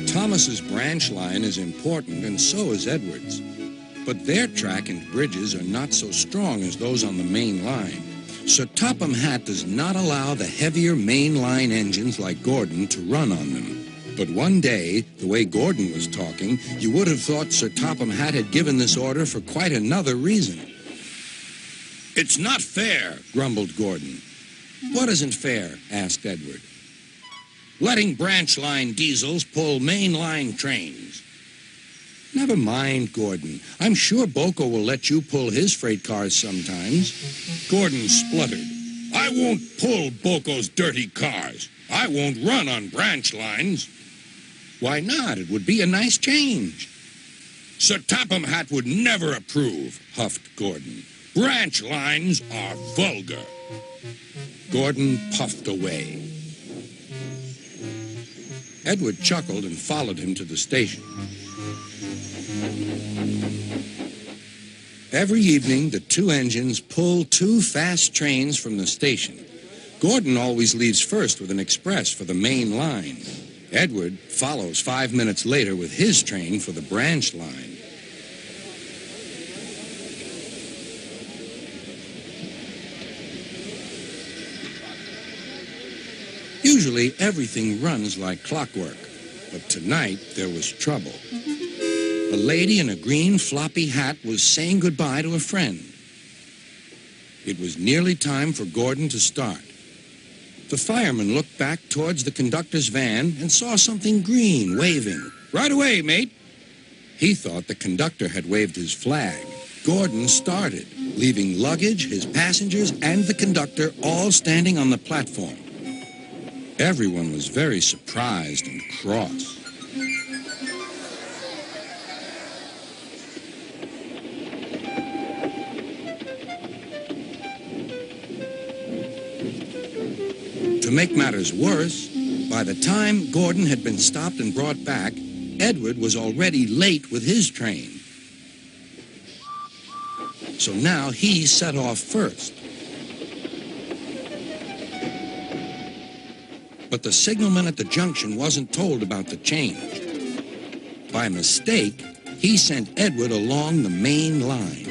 Thomas's branch line is important, and so is Edward's. But their track and bridges are not so strong as those on the main line. Sir Topham Hatt does not allow the heavier main line engines like Gordon to run on them. But one day, the way Gordon was talking, you would have thought Sir Topham Hatt had given this order for quite another reason. "It's not fair," grumbled Gordon. "What isn't fair?" asked Edward. "Letting branch line diesels pull main line trains." "Never mind, Gordon. I'm sure Boko will let you pull his freight cars sometimes." Gordon spluttered. "I won't pull Boko's dirty cars. I won't run on branch lines." "Why not? It would be a nice change." "Sir Topham Hatt would never approve," huffed Gordon. "Branch lines are vulgar." Gordon puffed away. Edward chuckled and followed him to the station. Every evening, the two engines pull two fast trains from the station. Gordon always leaves first with an express for the main line. Edward follows 5 minutes later with his train for the branch line. Usually, everything runs like clockwork, but tonight there was trouble. A lady in a green floppy hat was saying goodbye to a friend. It was nearly time for Gordon to start. The fireman looked back towards the conductor's van and saw something green waving. "Right away, mate." He thought the conductor had waved his flag. Gordon started, leaving luggage, his passengers, and the conductor all standing on the platform. Everyone was very surprised and cross. To make matters worse, by the time Gordon had been stopped and brought back, Edward was already late with his train. So now he set off first. But the signalman at the junction wasn't told about the change. By mistake, he sent Edward along the main line.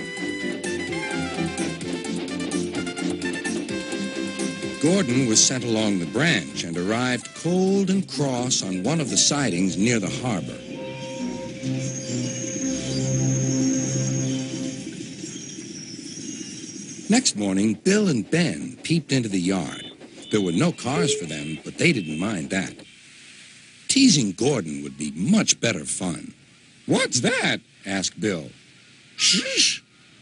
Gordon was sent along the branch and arrived cold and cross on one of the sidings near the harbor. Next morning, Bill and Ben peeped into the yard. There were no cars for them, but they didn't mind that. Teasing Gordon would be much better fun. "What's that?" asked Bill. "Shh,"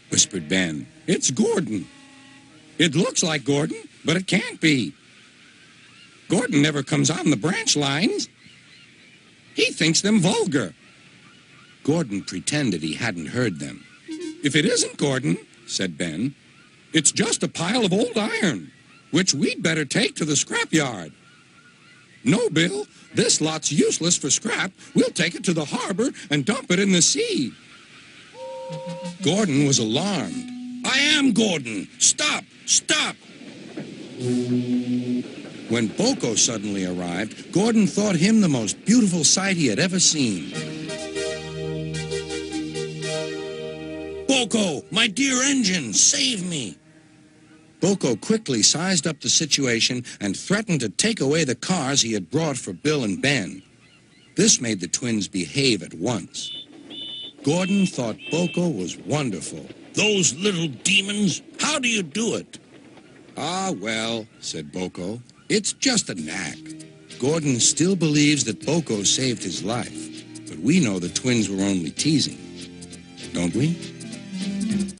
whispered Ben. "It's Gordon. It looks like Gordon, but it can't be. Gordon never comes on the branch lines. He thinks them vulgar." Gordon pretended he hadn't heard them. "If it isn't Gordon," said Ben, "it's just a pile of old iron, which we'd better take to the scrapyard." "No, Bill, this lot's useless for scrap. We'll take it to the harbor and dump it in the sea." Gordon was alarmed. "I am Gordon. Stop! Stop!" When Boko suddenly arrived, Gordon thought him the most beautiful sight he had ever seen. "Boko, my dear engine, save me!" Boko quickly sized up the situation and threatened to take away the cars he had brought for Bill and Ben. This made the twins behave at once. Gordon thought Boko was wonderful. "Those little demons, how do you do it?" "Ah, well," said Boko, "it's just a knack." Gordon still believes that Boko saved his life, but we know the twins were only teasing, don't we?